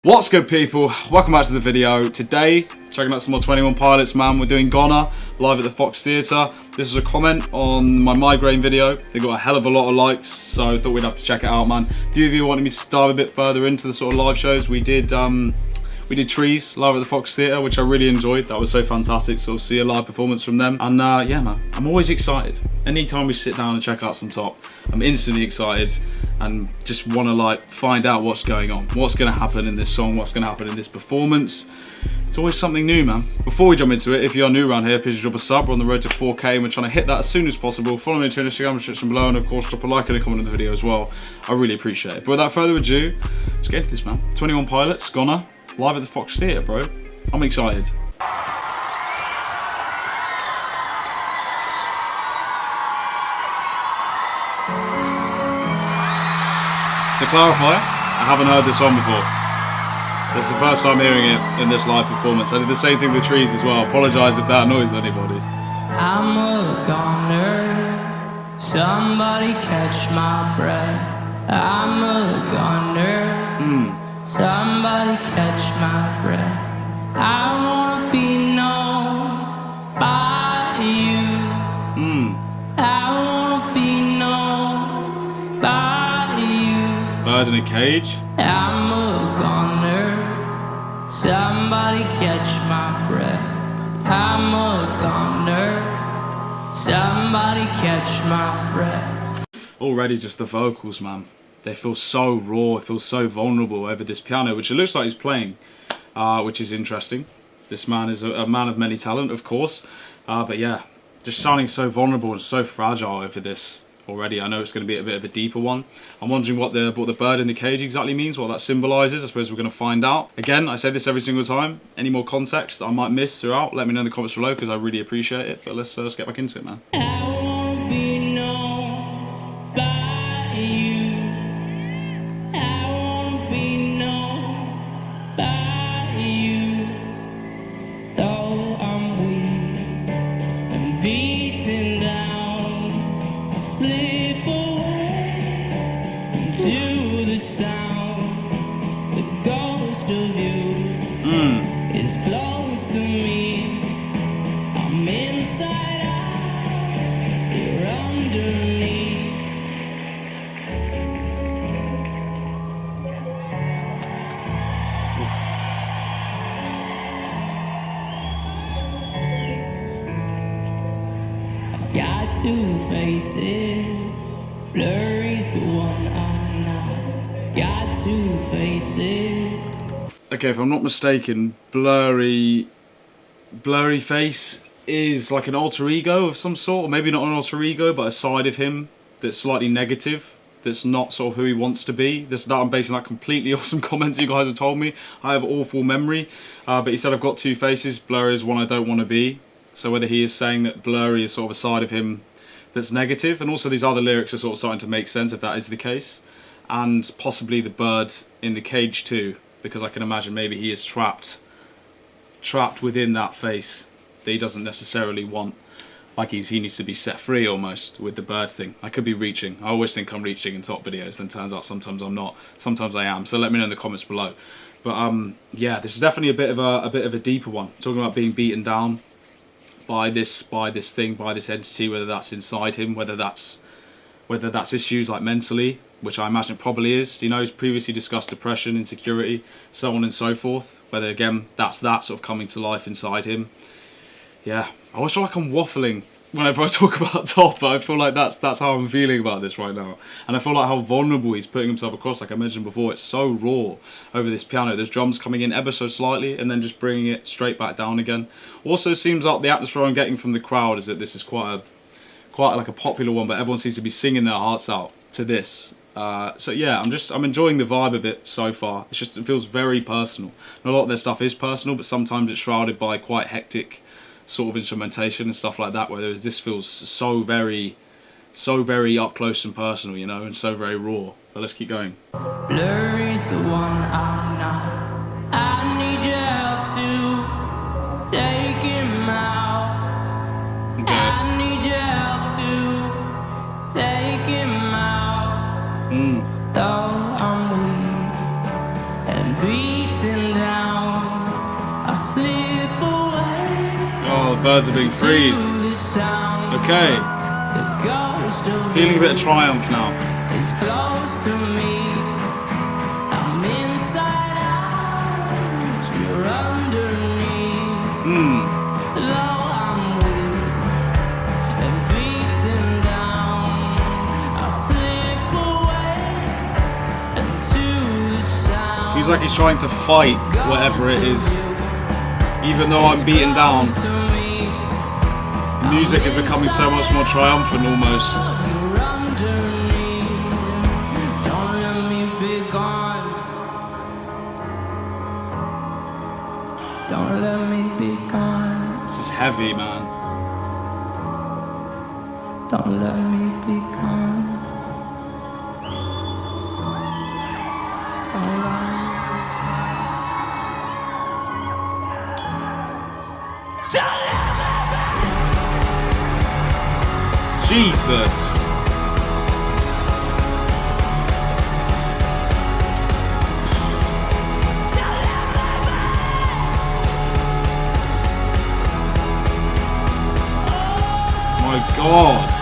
What's good, people? Welcome back to the video. Today, checking out some more 21 Pilots, man. We're doing Goner live at the Fox Theatre. This was a comment on my migraine video. They got a hell of a lot of likes, so I thought we'd have to check it out, man. A few of you wanted me to dive a bit further into the sort of live shows. We did Trees live at the Fox Theatre, which I really enjoyed. That was so fantastic to sort of see a live performance from them. And yeah, man, I'm always excited. Anytime we sit down and check out some top, I'm instantly excited and just want to like find out what's going on, what's going to happen in this song, what's going to happen in this performance. It's always something new, man. Before we jump into it, if you are new around here, please drop a sub. We're on the road to 4K and we're trying to hit that as soon as possible. Follow me on Instagram, description below, and of course drop a like and a comment on the video as well. I really appreciate it. But without further ado, let's get into this, man. 21 Pilots, Goner, live at the Fox Theatre, bro. I'm excited. To clarify, I haven't heard this song before. This is the first time hearing it in this live performance. I did the same thing with Trees as well. Apologise if that annoys anybody. I'm a goner, somebody catch my breath. I'm a goner, somebody catch my breath. I wanna be known by you. I wanna be known by you. Bird in a cage. I'm a goner, somebody catch my breath. I'm a goner, somebody catch my breath. Already just the vocals, man. They feel so raw, it feels so vulnerable over this piano, which it looks like he's playing, which is interesting. This man is a man of many talent, of course, but yeah, just sounding so vulnerable and so fragile over this already. I know it's going to be a bit of a deeper one. I'm wondering what the bird in the cage exactly means, what that symbolises. I suppose we're going to find out. Again, I say this every single time. Any more context that I might miss throughout, let me know in the comments below because I really appreciate it. But let's get back into it, man. I wanna be known by you. I wanna be known by you. Though I'm weak and beaten down, I slip away into the sound. The ghost of you is close to me. I'm inside out, you're underneath. I've got two faces, blurry's the one I'm not. I've got two faces. Okay, if I'm not mistaken, blurry face is like an alter ego of some sort, or maybe not an alter ego, but a side of him that's slightly negative, that's not sort of who he wants to be. I'm basing that completely off some comments you guys have told me. I have awful memory, but he said I've got two faces. Blurry is one I don't want to be. So whether he is saying that blurry is sort of a side of him that's negative, and also these other lyrics are sort of starting to make sense if that is the case, and possibly the bird in the cage too, because I can imagine maybe he is trapped within that face that he doesn't necessarily want. Like he needs to be set free almost with the bird thing. I could be reaching. I always think I'm reaching in top videos, then turns out sometimes I'm not. Sometimes I am. So let me know in the comments below. But yeah, this is definitely a bit of a deeper one. Talking about being beaten down by this thing, by this entity, whether that's inside him, whether that's issues like mentally, which I imagine it probably is. You know, he's previously discussed depression, insecurity, so on and so forth. Whether again that's that sort of coming to life inside him. Yeah, I always feel like I'm waffling whenever I talk about Top, but I feel like that's how I'm feeling about this right now. And I feel like how vulnerable he's putting himself across. Like I mentioned before, it's so raw over this piano. There's drums coming in ever so slightly and then just bringing it straight back down again. Also seems like the atmosphere I'm getting from the crowd is that this is quite like a popular one, but everyone seems to be singing their hearts out to this. So yeah, I'm enjoying the vibe of it so far. It feels very personal. And a lot of their stuff is personal, but sometimes it's shrouded by quite hectic sort of instrumentation and stuff like that, whereas this feels so very up close and personal, you know, and so very raw. But let's keep going. Blurry's the one I'm not. I need your help to take him out. Okay. I need your help to take him out. Though I'm weak and beat slip away. Oh, the birds are being freed. The sound, Okay, the ghost of feeling a bit of triumph now. is close to me. I'm inside out, you're underneath. Though I'm weak and beaten down, I slip away into the sound. Feels like he's trying to fight whatever it is. Even though I'm beaten down, the music is becoming so much more triumphant almost. You're underneath. Don't let me be gone. Don't let me be gone. This is heavy, man. Don't let me be gone. Don't let me. Jesus. My God.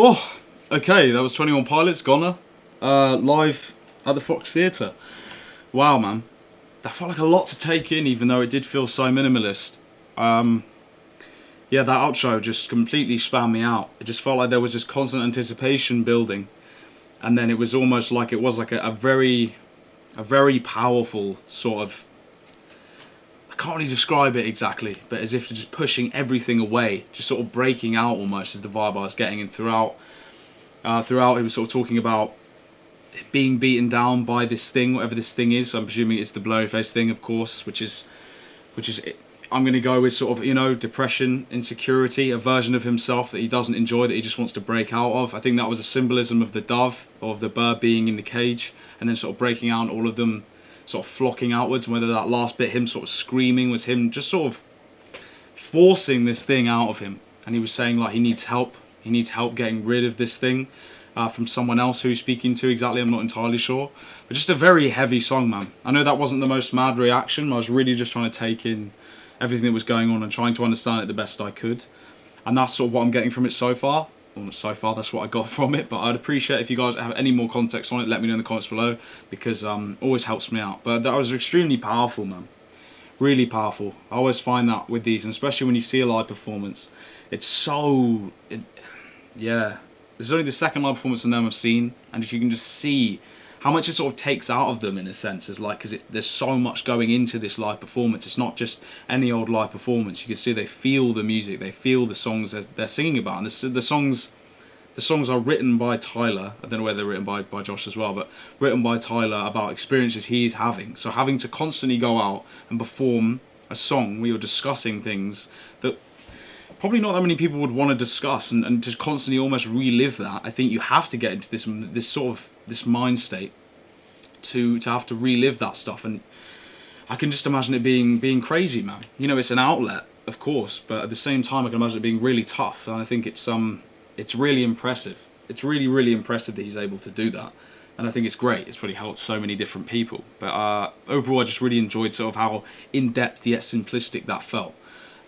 Oh, okay, that was 21 Pilots, Goner, live at the Fox Theatre. Wow, man. That felt like a lot to take in, even though it did feel so minimalist. Yeah, that outro just completely spammed me out. It just felt like there was this constant anticipation building. And then it was almost like it was like a very powerful sort of... I can't really describe it exactly, but as if just pushing everything away, just sort of breaking out almost is the vibe I was getting. And throughout he was sort of talking about being beaten down by this thing, whatever this thing is. So I'm presuming it's the blurry face thing, of course, which is I'm going to go with sort of, you know, depression, insecurity, a version of himself that he doesn't enjoy, that he just wants to break out of. I think that was a symbolism of the dove, or of the bird being in the cage, and then sort of breaking out, and all of them sort of flocking outwards. And whether that last bit, him sort of screaming, was him just sort of forcing this thing out of him. And he was saying, like, he needs help. He needs help getting rid of this thing from someone else who he's speaking to exactly. I'm not entirely sure. But just a very heavy song, man. I know that wasn't the most mad reaction. I was really just trying to take in everything that was going on and trying to understand it the best I could. And that's sort of what I'm getting from it so far. Well, not so far, that's what I got from it. But I'd appreciate if you guys have any more context on it. Let me know in the comments below, because always helps me out. But that was extremely powerful, man. Really powerful. I always find that with these, and especially when you see a live performance, it's so... yeah. This is only the second live performance of them I've seen, and you can just see how much it sort of takes out of them, in a sense. Is like, because there's so much going into this live performance. It's not just any old live performance. You can see they feel the music, they feel the songs they're singing about, and the songs are written by Tyler. I don't know whether they're written by Josh as well, but written by Tyler about experiences he's having. So having to constantly go out and perform a song where you're discussing things that probably not that many people would want to discuss, and just constantly almost relive that. I think you have to get into this sort of this mind state to have to relive that stuff, and I can just imagine it being crazy, man. You know, it's an outlet, of course, but at the same time I can imagine it being really tough, and I think it's really impressive. It's really impressive that he's able to do that, and I think it's great. It's really helped so many different people. But overall, I just really enjoyed sort of how in-depth yet simplistic that felt,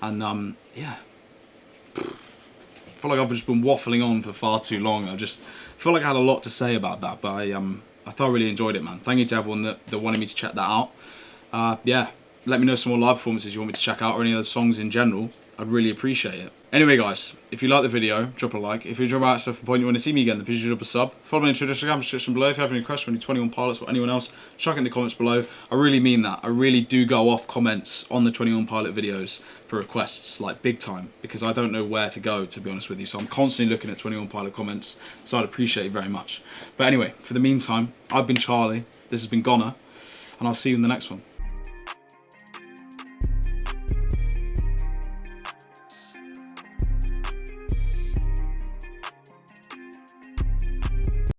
and yeah. I feel like I've just been waffling on for far too long. I just feel like I had a lot to say about that, but I thoroughly enjoyed it, man. Thank you to everyone that wanted me to check that out. Yeah, let me know some more live performances you want me to check out, or any other songs in general. I'd really appreciate it. Anyway, guys, if you like the video, drop a like. If you enjoy my stuff, point you want to see me again, then please drop a sub. Follow me on Twitter, Instagram, description below. If you have any requests for any 21 Pilots or anyone else, chuck it in the comments below. I really mean that. I really do go off comments on the 21 Pilot videos for requests, like big time, because I don't know where to go, to be honest with you. So I'm constantly looking at 21 Pilot comments, so I'd appreciate it very much. But anyway, for the meantime, I've been Charlie. This has been Goner. and I'll see you in the next one.